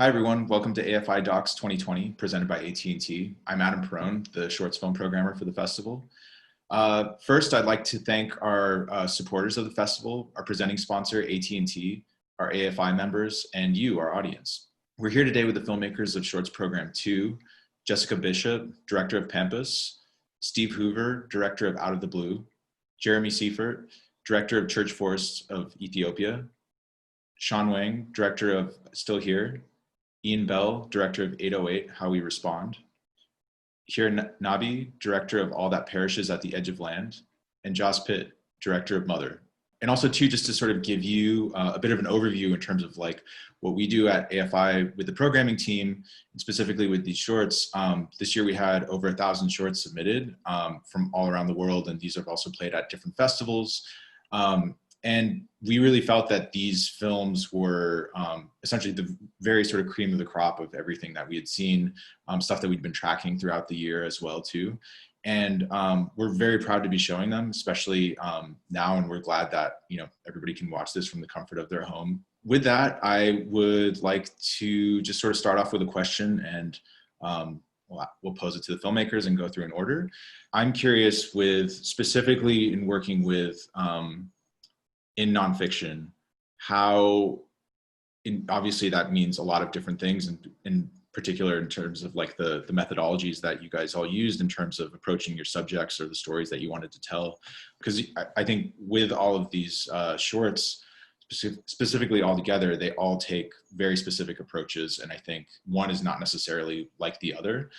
Hi, everyone. Welcome to AFI Docs 2020, presented by AT&T. I'm Adam Piron, the shorts film programmer for the festival. First, I'd like to thank our supporters of the festival, our presenting sponsor, AT&T, our AFI members, and you, our audience. We're here today with the filmmakers of Shorts Program 2, Jessica Bishop, Director of PAMPAS, Steve Hoover, Director of Out of the Blue, Jeremy Seifert, Director of Church Forests of Ethiopia, Sean Wang, Director of Still Here, Ian Bell, Director of 808, How We Respond, Hira Nabi, Director of All That Perishes at the Edge of Land, and Jas Pitt, Director of Mother. And also too, just to sort of give you a bit of an overview in terms of like what we do at AFI with the programming team, and specifically with these shorts. This year we had over 1,000 shorts submitted from all around the world, and these have also played at different festivals. And we really felt that these films were essentially the very sort of cream of the crop of everything that we had seen, stuff that we'd been tracking throughout the year as well too. And we're very proud to be showing them, especially now, and we're glad that everybody can watch this from the comfort of their home. With that, I would like to just sort of start off with a question, and we'll pose it to the filmmakers and go through an order. I'm curious, with specifically in working with in nonfiction, how, obviously that means a lot of different things, and in particular in terms of like the methodologies that you guys all used in terms of approaching your subjects or the stories that you wanted to tell. Because I think with all of these shorts, specifically all together, they all take very specific approaches, and I think one is not necessarily like the other.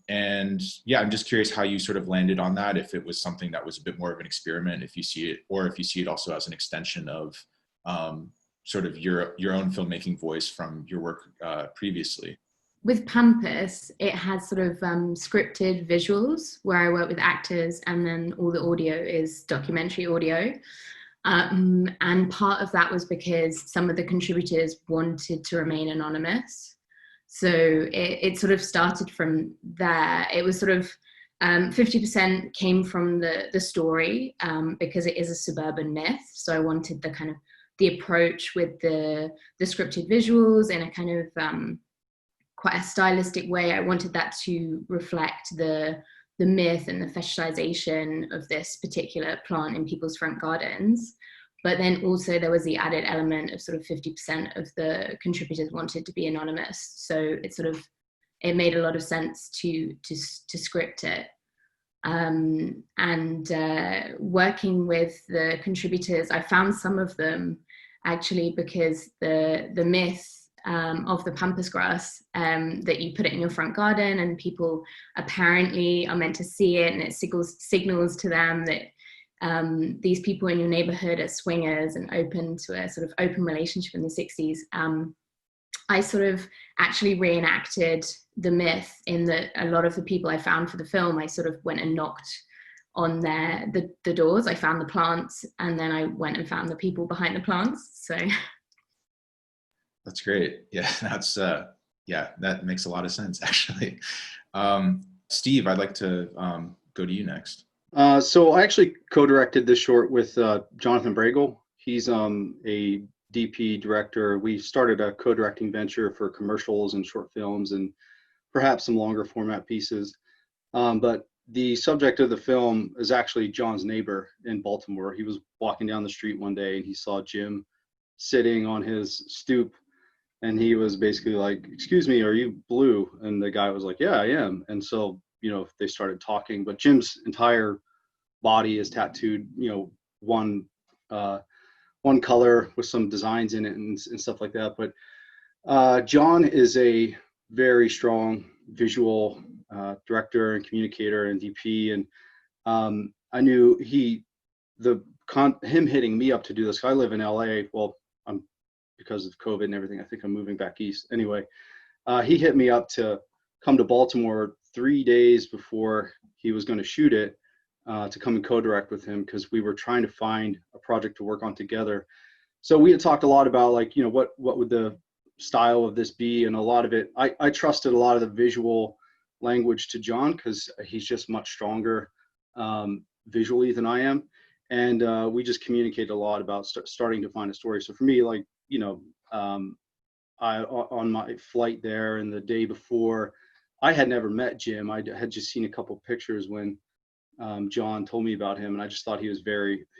And yeah, I'm just curious how you sort of landed on that, if it was something that was a bit more of an experiment, if you see it, or if you see it also as an extension of sort of your own filmmaking voice from your work previously. With Pampas, it has sort of scripted visuals where I work with actors, and then all the audio is documentary audio. And part of that was because some of the contributors wanted to remain anonymous. So it sort of started from there. It was sort of 50% came from the story because it is a suburban myth. So I wanted the kind of the approach with the scripted visuals in a kind of quite a stylistic way. I wanted that to reflect the myth and the fetishization of this particular plant in people's front gardens. But then also there was the added element of sort of 50% of the contributors wanted to be anonymous. So it made a lot of sense to script it. Working with the contributors, I found some of them actually because the myth of the pampas grass, that you put it in your front garden and people apparently are meant to see it, and it signals to them that these people in your neighborhood are swingers and open to a sort of open relationship in the 60s. I sort of actually reenacted the myth in that a lot of the people I found for the film, I sort of went and knocked on the doors. I found the plants, and then I went and found the people behind the plants. So that's great. Yeah, that's yeah, that makes a lot of sense actually. Steve, I'd like to go to you next. So I actually co-directed this short with Jonathan Bregel. He's a DP director. We started a co-directing venture for commercials and short films and perhaps some longer format pieces. But the subject of the film is actually John's neighbor in Baltimore. He was walking down the street one day and he saw Jim sitting on his stoop, and he was basically like, "Excuse me, are you Blue?" And the guy was like, "Yeah, I am." And so they started talking, but Jim's entire body is tattooed, one color with some designs in it and stuff like that. But John is a very strong visual director and communicator and DP, and I knew him hitting me up to do this. I live in LA. Well, because of COVID and everything, I think I'm moving back east. Anyway, he hit me up to come to Baltimore 3 days before he was going to shoot it, to come and co-direct with him, because we were trying to find a project to work on together. So we had talked a lot about what would the style of this be, and a lot of it, I trusted a lot of the visual language to John because he's just much stronger visually than I am, and we just communicated a lot about starting to find a story. So for me, on my flight there and the day before, I had never met Jim. I had just seen a couple pictures when John told me about him, and I just thought he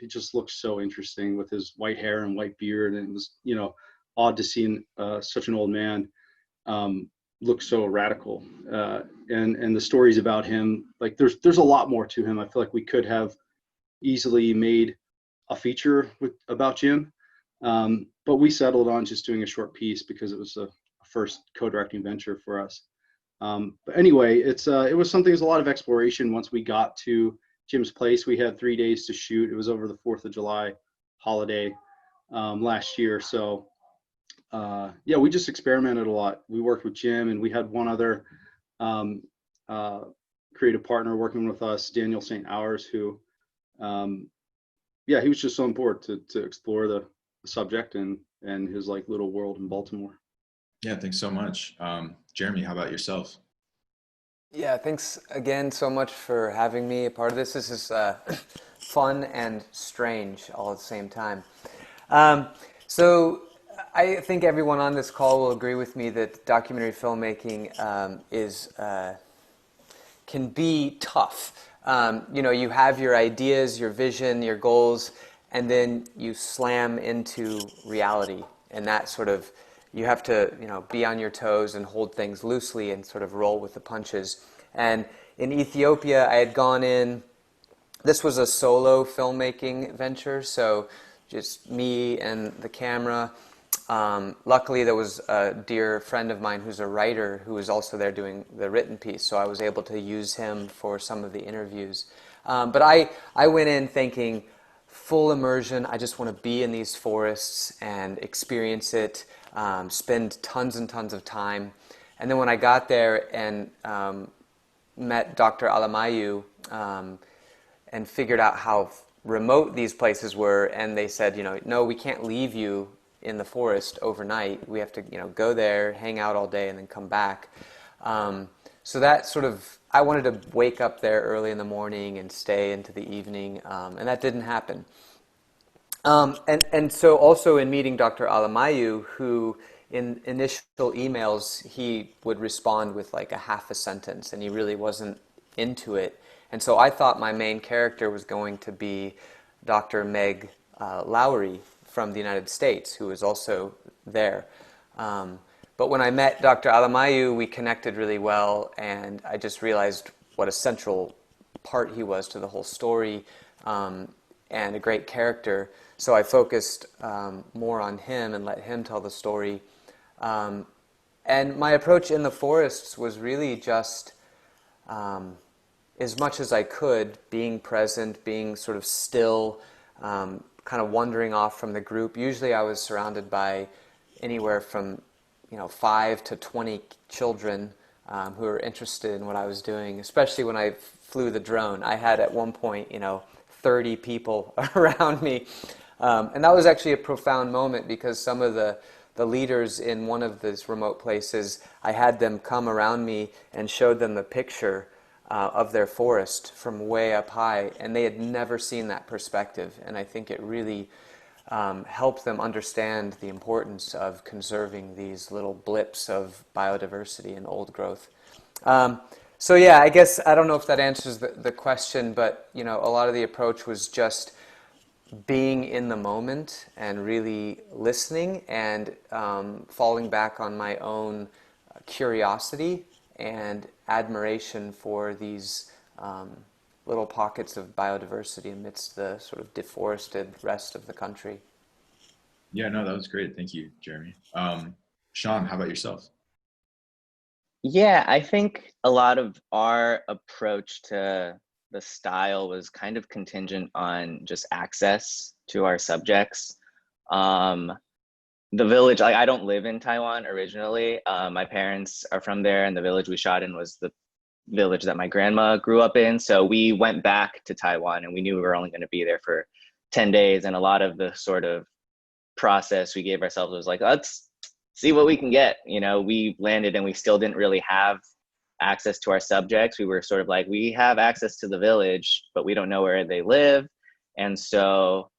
just looked so interesting with his white hair and white beard, and it was, odd to see such an old man look so radical. And the stories about him, like there's a lot more to him. I feel like we could have easily made a feature about Jim, but we settled on just doing a short piece because it was a first co-directing venture for us. But anyway, it was something. There's a lot of exploration. Once we got to Jim's place, we had 3 days to shoot. It was over the 4th of July holiday last year. So yeah, we just experimented a lot. We worked with Jim, and we had one other creative partner working with us, Daniel St. Hours, who yeah, he was just so on board to explore the subject and his like little world in Baltimore. Yeah, thanks so much. Jeremy, how about yourself? Yeah, thanks again so much for having me a part of this. This is fun and strange all at the same time. So I think everyone on this call will agree with me that documentary filmmaking can be tough. You have your ideas, your vision, your goals, and then you slam into reality, and that sort of, you have to, be on your toes and hold things loosely and sort of roll with the punches. And in Ethiopia, I had gone in, this was a solo filmmaking venture, so just me and the camera. Luckily, there was a dear friend of mine who's a writer who was also there doing the written piece, so I was able to use him for some of the interviews. But I went in thinking, full immersion, I just want to be in these forests and experience it, spend tons and tons of time. And then when I got there and met Dr. Alamayu and figured out how remote these places were, and they said, no, we can't leave you in the forest overnight. We have to, go there, hang out all day, and then come back. So that sort of, I wanted to wake up there early in the morning and stay into the evening, and that didn't happen. And so also in meeting Dr. Alamayu, who in initial emails, he would respond with like a half a sentence, and he really wasn't into it. And so I thought my main character was going to be Dr. Meg Lowry from the United States, who was also there. But when I met Dr. Alamayu, we connected really well, and I just realized what a central part he was to the whole story, and a great character. So I focused more on him and let him tell the story. And my approach in the forests was really just, as much as I could, being present, being sort of still, kind of wandering off from the group. Usually I was surrounded by anywhere from 5 to 20 children who were interested in what I was doing, especially when I flew the drone. I had at one point 30 people around me, and that was actually a profound moment, because some of the leaders in one of these remote places, I had them come around me and showed them the picture of their forest from way up high, and they had never seen that perspective, and I think it really helped them understand the importance of conserving these little blips of biodiversity and old growth. So yeah, I guess, I don't know if that answers the question, but a lot of the approach was just being in the moment and really listening and falling back on my own curiosity and admiration for these little pockets of biodiversity amidst the sort of deforested rest of the country. Yeah, no, that was great. Thank you, Jeremy. Sean, how about yourself? Yeah, I think a lot of our approach to the style was kind of contingent on just access to our subjects. The village, I don't live in Taiwan originally. My parents are from there, and the village we shot in was the village that my grandma grew up in. So we went back to Taiwan, and we knew we were only going to be there for 10 days. And a lot of the sort of process we gave ourselves was like, let's see what we can get. We landed and we still didn't really have access to our subjects. We were sort of like, we have access to the village, but we don't know where they live. And so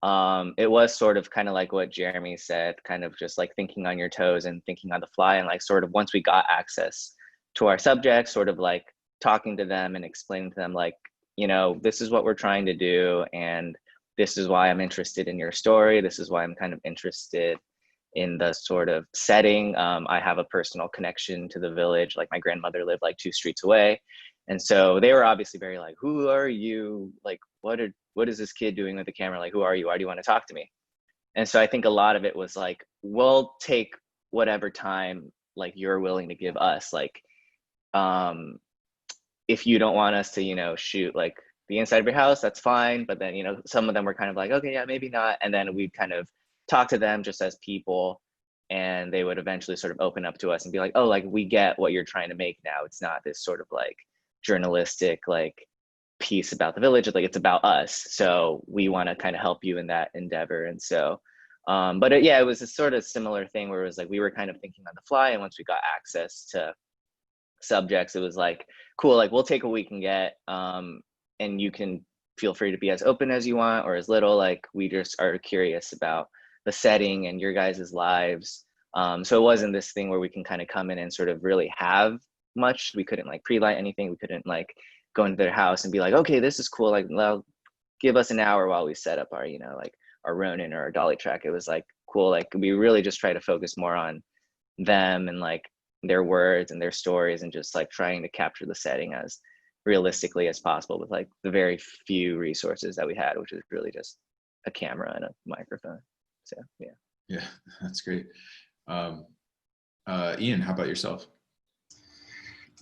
it was sort of kind of like what Jeremy said, kind of just like thinking on your toes and thinking on the fly. And like sort of once we got access to our subjects, sort of like talking to them and explaining to them like, you know, this is what we're trying to do. And this is why I'm interested in your story. This is why I'm kind of interested in the sort of setting. I have a personal connection to the village. Like my grandmother lived like 2 streets away. And so they were obviously very like, who are you? Like, what is this kid doing with the camera? Like, who are you? Why do you want to talk to me? And so I think a lot of it was like, we'll take whatever time like you're willing to give us. Like, if you don't want us to, you know, shoot like the inside of your house, that's fine. But then, you know, some of them were kind of like, okay, yeah, maybe not. And then we'd kind of talk to them just as people, and they would eventually sort of open up to us and be like, oh, like we get what you're trying to make now. It's not this sort of like journalistic like piece about the village, like it's about us, so we want to kind of help you in that endeavor. And so but it was a sort of similar thing where it was like we were kind of thinking on the fly, and once we got access to subjects, it was like, cool, like we'll take what we can get, and you can feel free to be as open as you want or as little. Like we just are curious about the setting and your guys' lives. So it wasn't this thing where we can kind of come in and sort of really have much. We couldn't like pre-light anything. We couldn't like go into their house and be like, okay, this is cool. Like, well, give us an hour while we set up our, you know, like our Ronin or our dolly track. It was like, cool. Like we really just try to focus more on them and like their words and their stories, and just like trying to capture the setting as realistically as possible with like the very few resources that we had, which is really just a camera and a microphone. So, yeah. Yeah, that's great. Ian, how about yourself?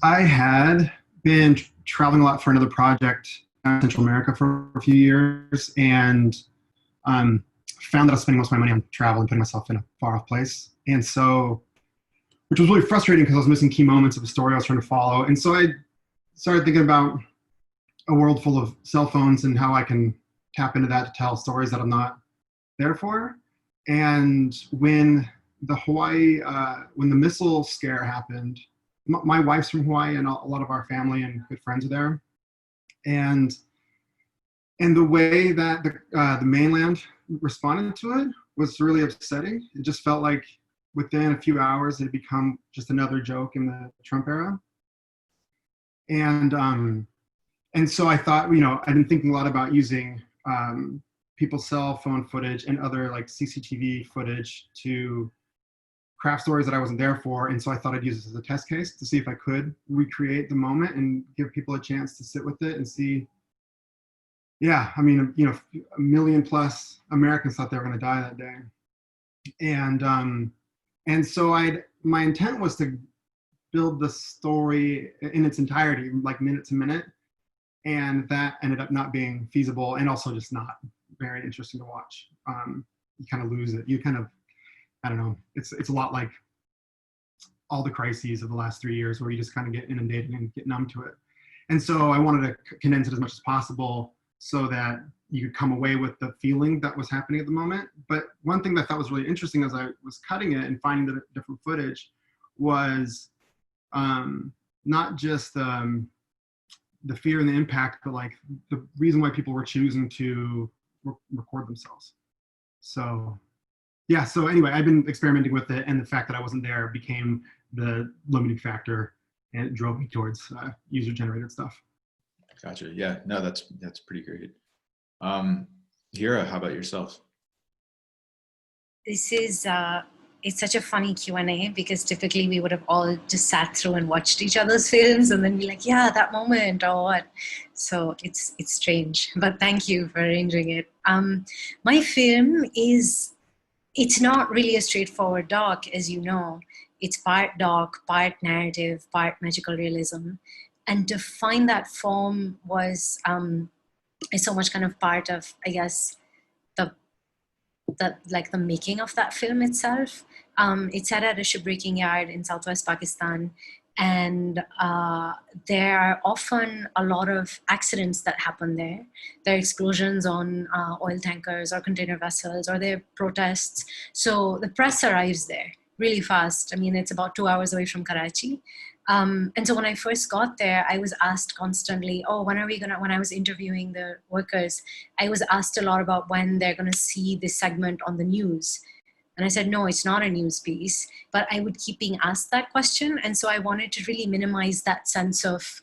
I had been traveling a lot for another project in Central America for a few years, and found that I was spending most of my money on travel and putting myself in a far off place. And so, which was really frustrating because I was missing key moments of the story I was trying to follow. And so I started thinking about a world full of cell phones and how I can tap into that to tell stories that I'm not there for. And when the Hawaii, when the missile scare happened, my wife's from Hawaii, and a lot of our family and good friends are there. And the way that the mainland responded to it was really upsetting. It just felt like within a few hours, it had become just another joke in the Trump era. And so I thought, you know, I've been thinking a lot about using people's cell phone footage and other like CCTV footage to craft stories that I wasn't there for. And so I thought I'd use this as a test case to see if I could recreate the moment and give people a chance to sit with it and see. Yeah, I mean, you know, 1 million plus Americans thought they were going to die that day. And so my intent was to build the story in its entirety, like minute to minute. And that ended up not being feasible, and also just not very interesting to watch. You kind of lose it. You kind of, I don't know, it's a lot like all the crises of the last 3 years where you just kind of get inundated and get numb to it. And so I wanted to condense it as much as possible so that you could come away with the feeling that was happening at the moment. But one thing that I thought was really interesting as I was cutting it and finding the different footage was not just the fear and the impact, but like the reason why people were choosing to record themselves. So yeah, so anyway, I've been experimenting with it, and the fact that I wasn't there became the limiting factor, and it drove me towards user-generated stuff. Gotcha. Yeah, no, that's pretty great. Hira, how about yourself? This is it's such a funny Q&A, because typically we would have all just sat through and watched each other's films and then be like, yeah, that moment or what. So it's strange, but thank you for arranging it. My film it's not really a straightforward doc, as you know. It's part doc, part narrative, part magical realism. And to find that form is so much kind of part of, I guess, the making of that film itself. It's set at a shipbreaking yard in southwest Pakistan, and there are often a lot of accidents that happen there. There are explosions on oil tankers or container vessels, or there are protests. So the press arrives there really fast. I mean, it's about 2 hours away from Karachi. And so when I first got there, I was asked constantly, oh, when I was interviewing the workers, I was asked a lot about when they're going to see this segment on the news. And I said, no, it's not a news piece. But I would keep being asked that question. And so I wanted to really minimize that sense of,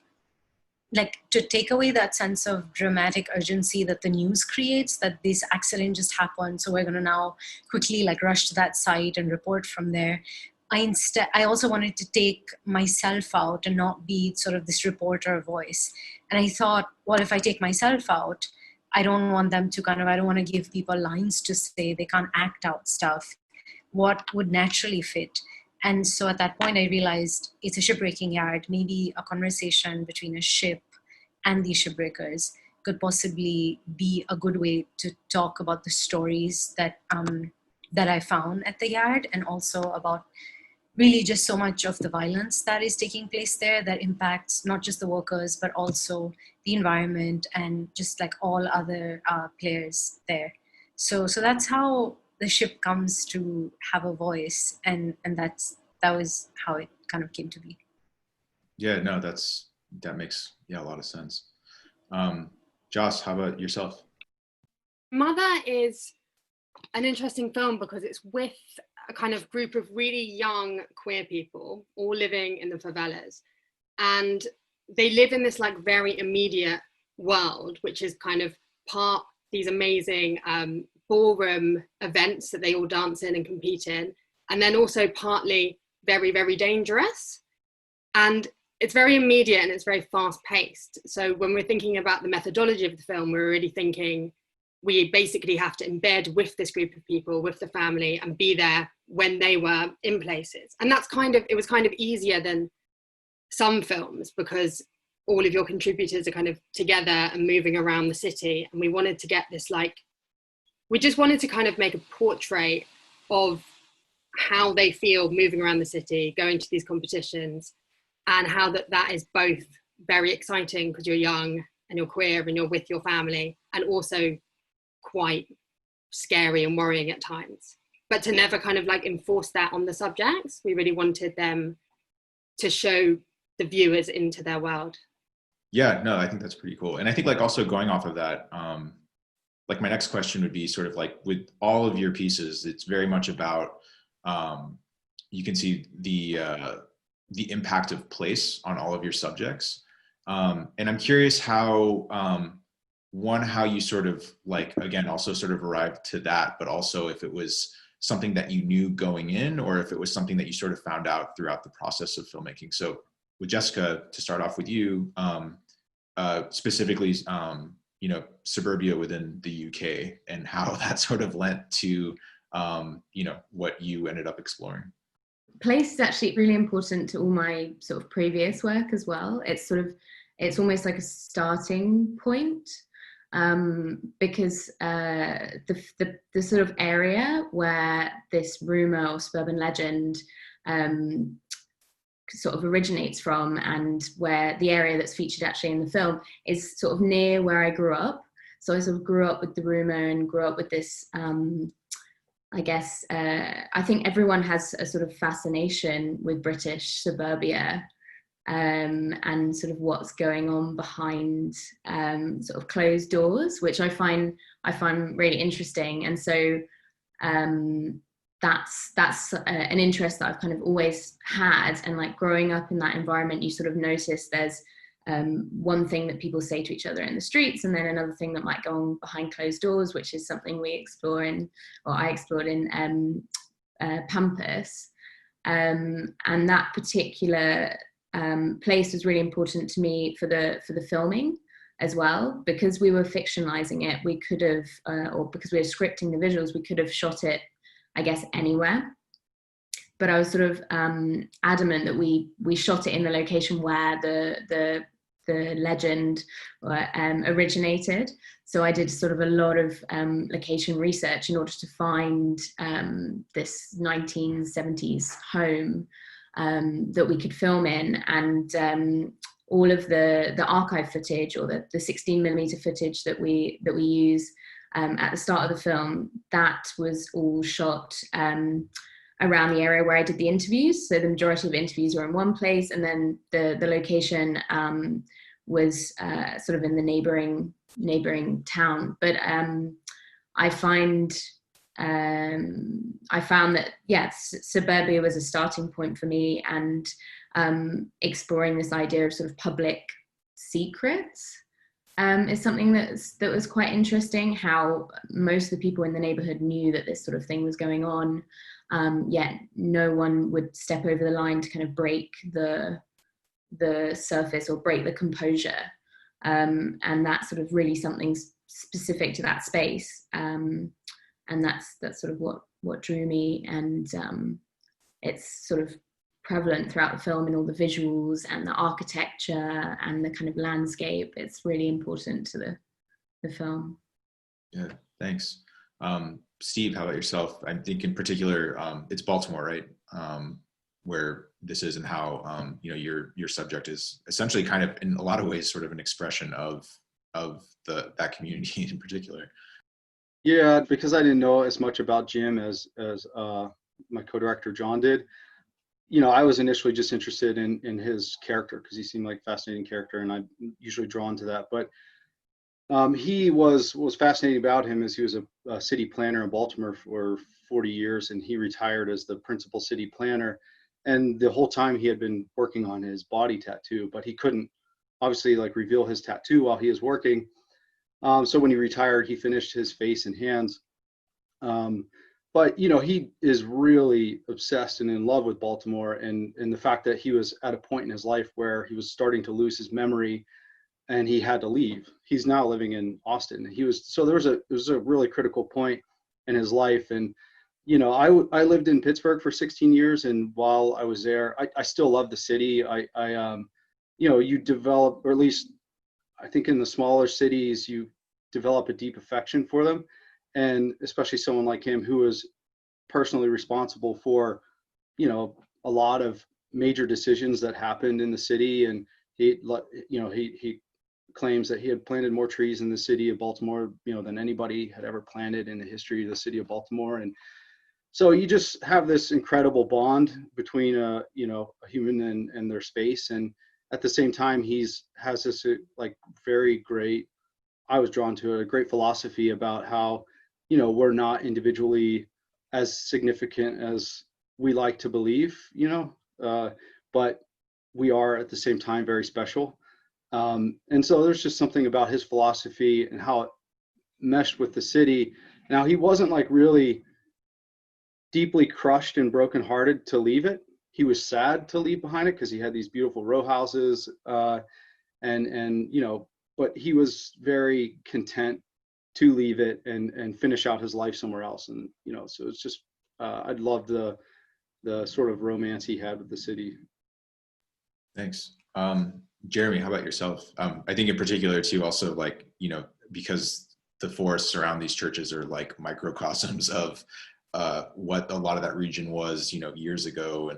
like, to take away that sense of dramatic urgency that the news creates, that this accident just happened, so we're going to now quickly like rush to that site and report from there. I also wanted to take myself out and not be sort of this reporter voice. And I thought, well, if I take myself out, I don't want them to I don't want to give people lines to say, they can't act out stuff. What would naturally fit? And so at that point, I realized it's a shipbreaking yard. Maybe a conversation between a ship and these shipbreakers could possibly be a good way to talk about the stories that I found at the yard, and also about really just so much of the violence that is taking place there that impacts not just the workers, but also the environment and just like all other players there. So that's how the ship comes to have a voice, and that was how it kind of came to be. Yeah, no, that makes a lot of sense. Jas, how about yourself? Mother is an interesting film because it's with a kind of group of really young queer people all living in the favelas, and they live in this like very immediate world, which is kind of part these amazing ballroom events that they all dance in and compete in, and then also partly very, very dangerous. And it's very immediate and it's very fast paced. So when we're thinking about the methodology of the film, we're already thinking we basically have to embed with this group of people, with the family, and be there when they were in places. And it was kind of easier than some films because all of your contributors are kind of together and moving around the city. And we wanted to get this we just wanted to kind of make a portrait of how they feel moving around the city, going to these competitions, and how that is both very exciting because you're young and you're queer and you're with your family, and also quite scary and worrying at times. But to never kind of like enforce that on the subjects, we really wanted them to show the viewers into their world. Yeah, no, I think that's pretty cool. And I think like also going off of that, like my next question would be sort of like with all of your pieces, it's very much about, you can see the impact of place on all of your subjects. And I'm curious how, how you sort of like, again, also sort of arrived to that, but also if it was something that you knew going in, or if it was something that you sort of found out throughout the process of filmmaking. So with Jessica, to start off with you, specifically, suburbia within the UK and how that sort of lent to, what you ended up exploring. Place is actually really important to all my sort of previous work as well. It's almost like a starting point, because the sort of area where this rumor or suburban legend sort of originates from, and where the area that's featured actually in the film is sort of near where I grew up. So I sort of grew up with the rumor and grew up with this, I guess, I think everyone has a sort of fascination with British suburbia, and sort of what's going on behind sort of closed doors, which I find really interesting. And so that's an interest that I've kind of always had. And like growing up in that environment, you sort of notice there's one thing that people say to each other in the streets, and then another thing that might go on behind closed doors, which is something I explored in PAMPAS. And that particular place was really important to me for the filming as well, because we were fictionalizing it. We could have, or because we were scripting the visuals, we could have shot it, I guess, anywhere. But I was sort of adamant that we shot it in the location where the legend originated. So I did sort of a lot of location research in order to find this 1970s home that we could film in, and all of the archive footage, or the 16mm footage that we use at the start of the film, that was all shot around the area where I did the interviews. So the majority of interviews were in one place, and then the location was sort of in the neighboring town. But I found that, yes, suburbia was a starting point for me, and exploring this idea of sort of public secrets is something that was quite interesting. How most of the people in the neighborhood knew that this sort of thing was going on, yet no one would step over the line to kind of break the surface or break the composure, and that's sort of really something specific to that space, and that's sort of what drew me, and it's sort of prevalent throughout the film in all the visuals and the architecture and the kind of landscape. It's really important to the film. Yeah, thanks. Steve, how about yourself? I think in particular, it's Baltimore, right? Where this is, and how your subject is essentially kind of in a lot of ways sort of an expression of that community in particular. Yeah, because I didn't know as much about Jim as my co-director John did. I was initially just interested in his character because he seemed like a fascinating character, and I'm usually drawn to that. But he was fascinating about him as he was a city planner in Baltimore for 40 years, and he retired as the principal city planner. And the whole time he had been working on his body tattoo, but he couldn't obviously like reveal his tattoo while he was working. So when he retired, he finished his face and hands. But he is really obsessed and in love with Baltimore, and the fact that he was at a point in his life where he was starting to lose his memory, and he had to leave. He's now living in Austin. There was a really critical point in his life, and I lived in Pittsburgh for 16 years, and while I was there, I still love the city. You develop, or at least I think in the smaller cities, you develop a deep affection for them. And especially someone like him who was personally responsible for, a lot of major decisions that happened in the city. And he claims that he had planted more trees in the city of Baltimore, than anybody had ever planted in the history of the city of Baltimore. And so you just have this incredible bond between a human and their space. And at the same time, has this like very great, I was drawn to a great philosophy about how, we're not individually as significant as we like to believe, but we are at the same time very special. And so there's just something about his philosophy and how it meshed with the city. Now, he wasn't like really deeply crushed and brokenhearted to leave it. He was sad to leave behind it because he had these beautiful row houses, but he was very content to leave it and finish out his life somewhere else. And so it's just I'd love the sort of romance he had with the city. Thanks. Jeremy, how about yourself? I think in particular too, also like, because the forests around these churches are like microcosms of what a lot of that region was, years ago,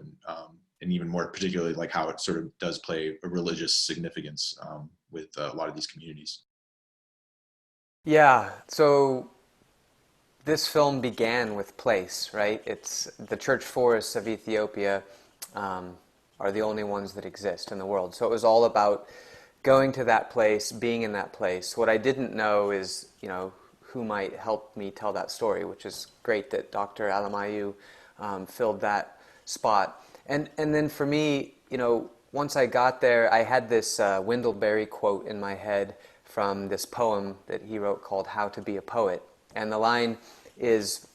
and even more particularly like how it sort of does play a religious significance with a lot of these communities. Yeah, so this film began with place, right? It's the church forests of Ethiopia are the only ones that exist in the world. So it was all about going to that place, being in that place. What I didn't know is, who might help me tell that story, which is great that Dr. Alamayu filled that spot. And then for me, once I got there, I had this Wendell Berry quote in my head from this poem that he wrote called How to Be a Poet. And the line is,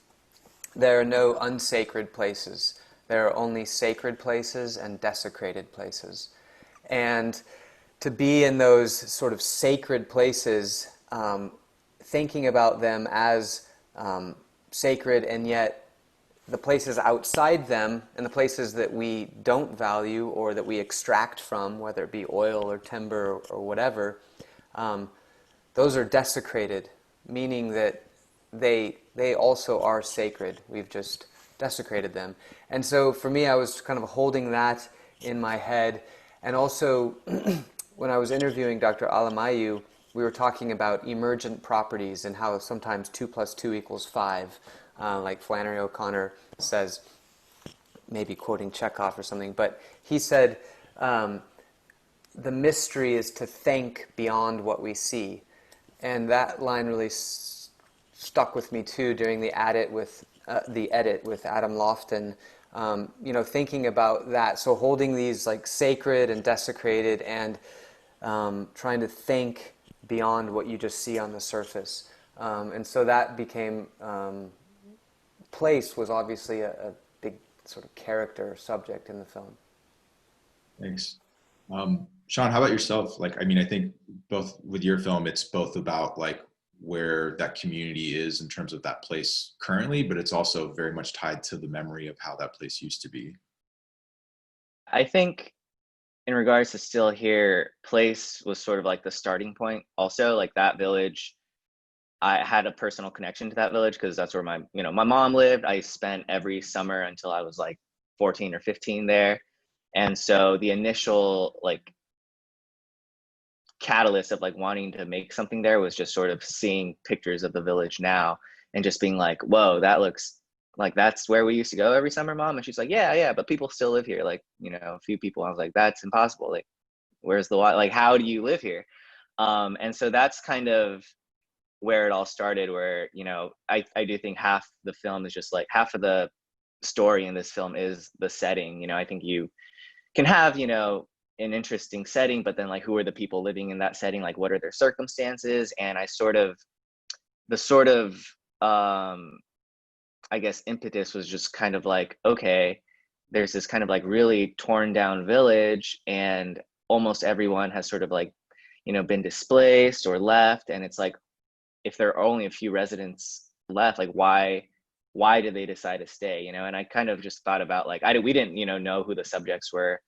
"There are no unsacred places. There are only sacred places and desecrated places." And to be in those sort of sacred places, thinking about them as sacred, and yet the places outside them and the places that we don't value or that we extract from, whether it be oil or timber or whatever, those are desecrated, meaning that they also are sacred. We've just desecrated them. And so for me, I was kind of holding that in my head. And also, when I was interviewing Dr. Alamayu, we were talking about emergent properties and how sometimes 2 + 2 = 5, like Flannery O'Connor says. maybe quoting Chekhov or something, but he said, the mystery is to think beyond what we see. And that line really stuck with me too during the edit with Adam Lofton. Thinking about that. So holding these like sacred and desecrated, and trying to think beyond what you just see on the surface. And so that became, place was obviously a big sort of character subject in the film. Thanks. Sean, how about yourself? Like, I mean, I think both with your film, it's both about like where that community is in terms of that place currently, but it's also very much tied to the memory of how that place used to be. I think in regards to Still Here, place was sort of like the starting point. Also, like that village, I had a personal connection to that village because that's where my mom lived. I spent every summer until I was like 14 or 15 there. And so the initial like catalyst of like wanting to make something there was just sort of seeing pictures of the village now and just being like, whoa, that looks like that's where we used to go every summer, Mom. And she's like, yeah, but people still live here. Like, a few people. I was like, that's impossible. Like, where's the water? Like, how do you live here? And so that's kind of where it all started, where, I do think half the film is just like, half of the story in this film is the setting. I think you can have, an interesting setting, but then like, who are the people living in that setting? Like, what are their circumstances? And I I guess impetus was just kind of like, okay, there's this kind of like really torn down village, and almost everyone has sort of like, been displaced or left. And it's like, if there are only a few residents left, like why did they decide to stay? And I kind of just thought about like, we didn't, know who the subjects were.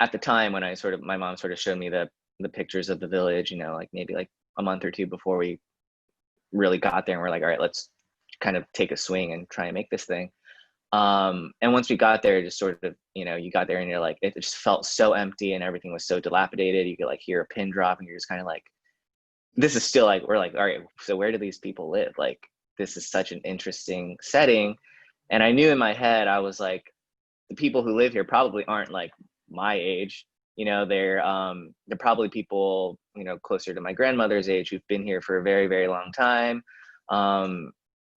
At the time when my mom sort of showed me the pictures of the village, like maybe like a month or two before we really got there, and we're like, all right, let's kind of take a swing and try and make this thing. And once we got there, it just sort of, you got there and you're like, it just felt so empty and everything was so dilapidated. You could like hear a pin drop and you're just kind of like, this is still like, we're like, all right, so where do these people live? Like, this is such an interesting setting. And I knew in my head, I was like, the people who live here probably aren't like my age. They're probably people, closer to my grandmother's age who've been here for a very, very long time.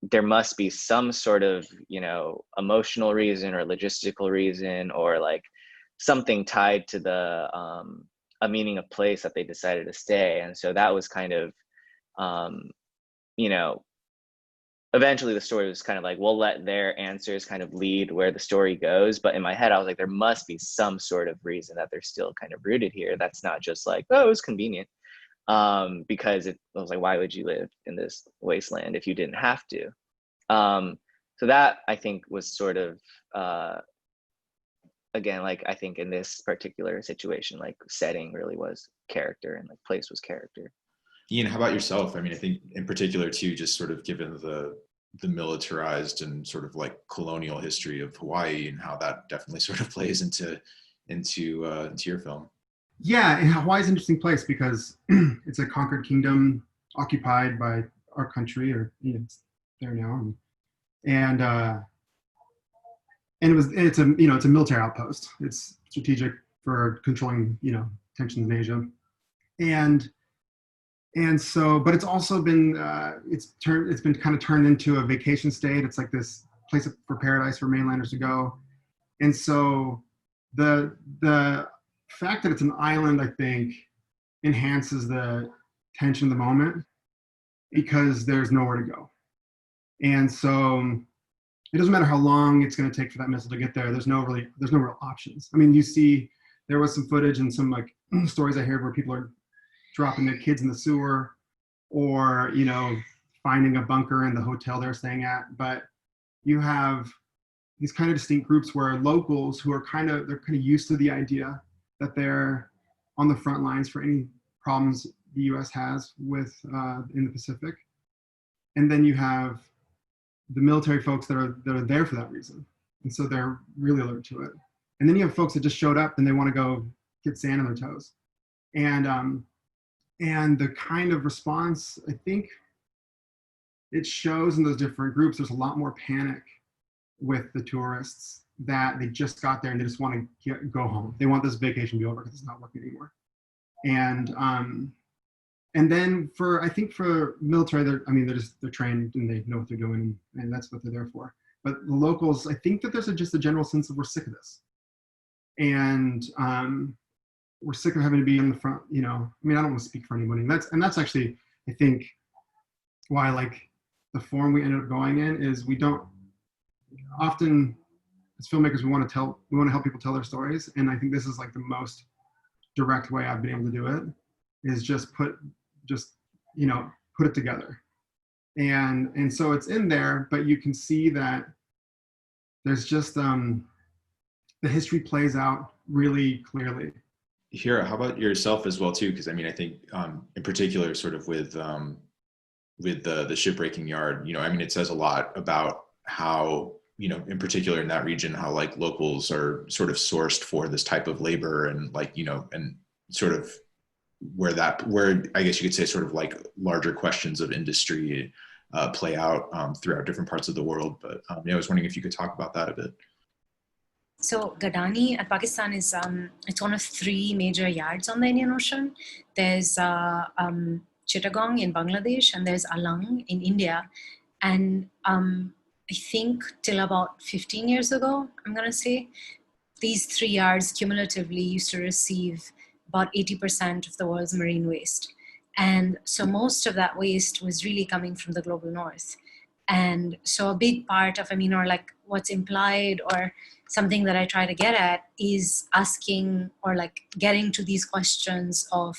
There must be some sort of, emotional reason or logistical reason, or like something tied to the a meaning of place that they decided to stay. And so that was kind of, eventually the story was kind of like, we'll let their answers kind of lead where the story goes. But in my head, I was like, there must be some sort of reason that they're still kind of rooted here. That's not just like, oh, it was convenient. Because I was like, why would you live in this wasteland if you didn't have to? So that I think was sort of, again, like, I think in this particular situation, like setting really was character and like place was character. Ian, how about yourself? I mean, I think in particular too, just sort of given the militarized and sort of like colonial history of Hawaii and how that definitely sort of plays into your film. Yeah, and Hawaii's an interesting place because it's a conquered kingdom occupied by our country, or it's there now, and it's a military outpost. It's strategic for controlling tensions in Asia, and so, but it's also been it's been kind of turned into a vacation state. It's like this place for paradise for mainlanders to go, and so the fact that it's an island, I think, enhances the tension of the moment because there's nowhere to go. And so it doesn't matter how long it's going to take for that missile to get there. There's no real options. I mean, there was some footage and some like stories I heard where people are dropping their kids in the sewer, or, finding a bunker in the hotel they're staying at. But you have these kind of distinct groups where locals who are kind of used to the idea that they're on the front lines for any problems the U.S. has with in the Pacific. And then you have the military folks that are there for that reason. And so they're really alert to it. And then you have folks that just showed up and they want to go get sand on their toes. And the kind of response, I think it shows in those different groups, there's a lot more panic with the tourists that they just got there and they just want to go home. They want this vacation to be over because it's not working anymore. And then I think for military, they're trained and they know what they're doing, and that's what they're there for. But the locals, I think that there's just a general sense of we're sick of this, and we're sick of having to be in the front. I don't want to speak for anybody. That's actually, I think, why I like the forum we ended up going in is we don't often, as filmmakers, we want to help people tell their stories, and I think this is like the most direct way I've been able to do it is just put it together. And so it's in there, but you can see that there's just the history plays out really clearly. Hira, how about yourself as well too? Because I think in particular, sort of with the shipbreaking yard, it says a lot about how, in particular in that region, how like locals are sort of sourced for this type of labor, and like, and sort of where I guess you could say sort of like larger questions of industry play out throughout different parts of the world. But I was wondering if you could talk about that a bit. So Gadani at Pakistan is it's one of 3 major yards on the Indian Ocean. There's Chittagong in Bangladesh, and there's Alang in India. And I think till about 15 years ago, I'm going to say, these 3 yards cumulatively used to receive about 80% of the world's marine waste. And so most of that waste was really coming from the global north. And so a big part of, or like what's implied or something that I try to get at is asking or like getting to these questions of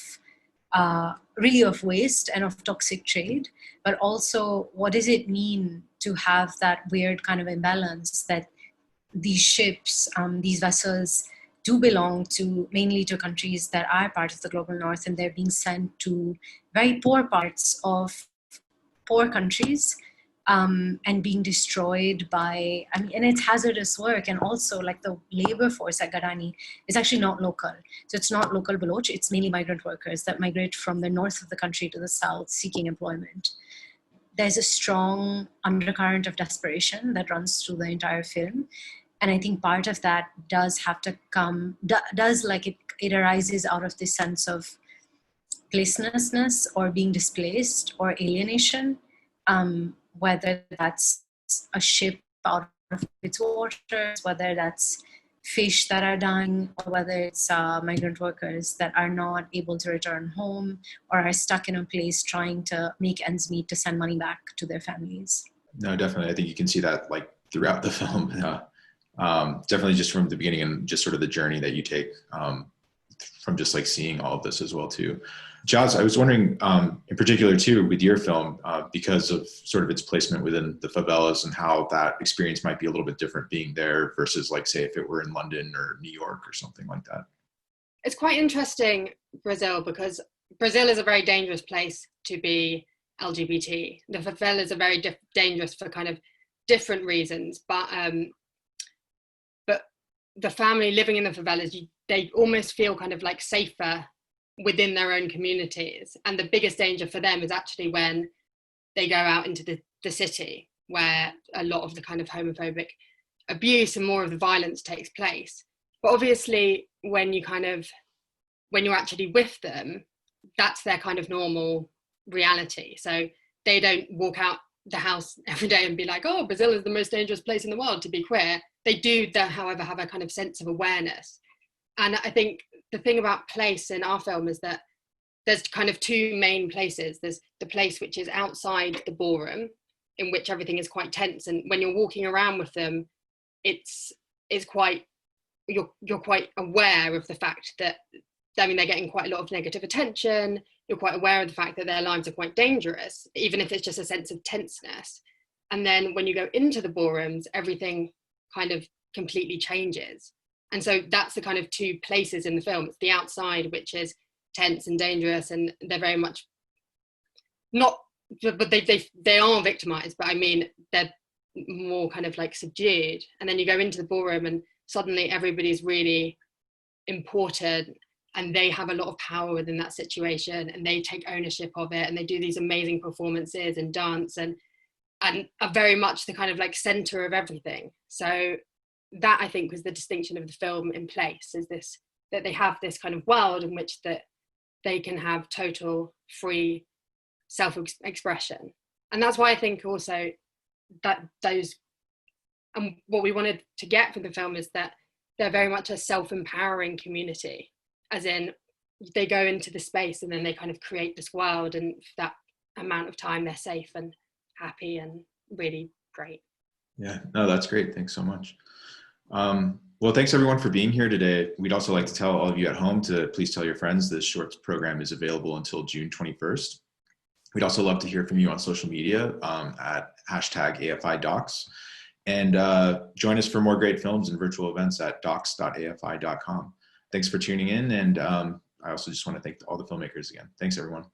really of waste and of toxic trade, but also what does it mean to have that weird kind of imbalance that these ships, these vessels do belong to mainly to countries that are part of the global north, and they're being sent to very poor parts of poor countries and being destroyed by, and it's hazardous work. And also like the labor force at Garani is actually not local. So it's not local Baloch, it's mainly migrant workers that migrate from the north of the country to the south seeking employment. There's a strong undercurrent of desperation that runs through the entire film. And I think part of that does have to come, it arises out of this sense of placelessness or being displaced or alienation, whether that's a ship out of its waters, whether that's fish that are dying, or whether it's migrant workers that are not able to return home or are stuck in a place trying to make ends meet to send money back to their families. No, definitely. I think you can see that like throughout the film. Definitely just from the beginning and just sort of the journey that you take from just like seeing all of this as well too. Jas, I was wondering in particular too with your film, because of sort of its placement within the favelas and how that experience might be a little bit different being there versus like say if it were in London or New York or something like that. It's quite interesting, Brazil, because Brazil is a very dangerous place to be LGBT. The favelas are very dangerous for kind of different reasons, but the family living in the favelas, they almost feel kind of like safer within their own communities. And the biggest danger for them is actually when they go out into the city, where a lot of the kind of homophobic abuse and more of the violence takes place. But obviously when you're actually with them, that's their kind of normal reality. So they don't walk out the house every day and be like, oh, Brazil is the most dangerous place in the world to be queer. They do, however, have a kind of sense of awareness. And I think the thing about place in our film is that there's kind of 2 main places. There's the place which is outside the ballroom, in which everything is quite tense. And when you're walking around with them, you're quite aware of the fact that, they're getting quite a lot of negative attention. You're quite aware of the fact that their lives are quite dangerous, even if it's just a sense of tenseness. And then when you go into the ballrooms, everything kind of completely changes. And so that's the kind of 2 places in the film. It's the outside, which is tense and dangerous, and they're very much not, but they are victimized, but they're more kind of like subdued. And then you go into the ballroom and suddenly everybody's really important, and they have a lot of power within that situation, and they take ownership of it, and they do these amazing performances and dance, and and are very much the kind of like center of everything. So that, I think, was the distinction of the film in place, is this, that they have this kind of world in which that they can have total free self-expression. And that's why I think also that those, and what we wanted to get from the film is that they're very much a self-empowering community, as in they go into the space and then they kind of create this world, and for that amount of time they're safe and happy and really great. Yeah, no, that's great. Thanks so much. Well, thanks everyone for being here today. We'd also like to tell all of you at home to please tell your friends this shorts program is available until June 21st. We'd also love to hear from you on social media at #AFI Docs. And join us for more great films and virtual events at docs.afi.com. Thanks for tuning in. And I also just want to thank all the filmmakers again. Thanks, everyone.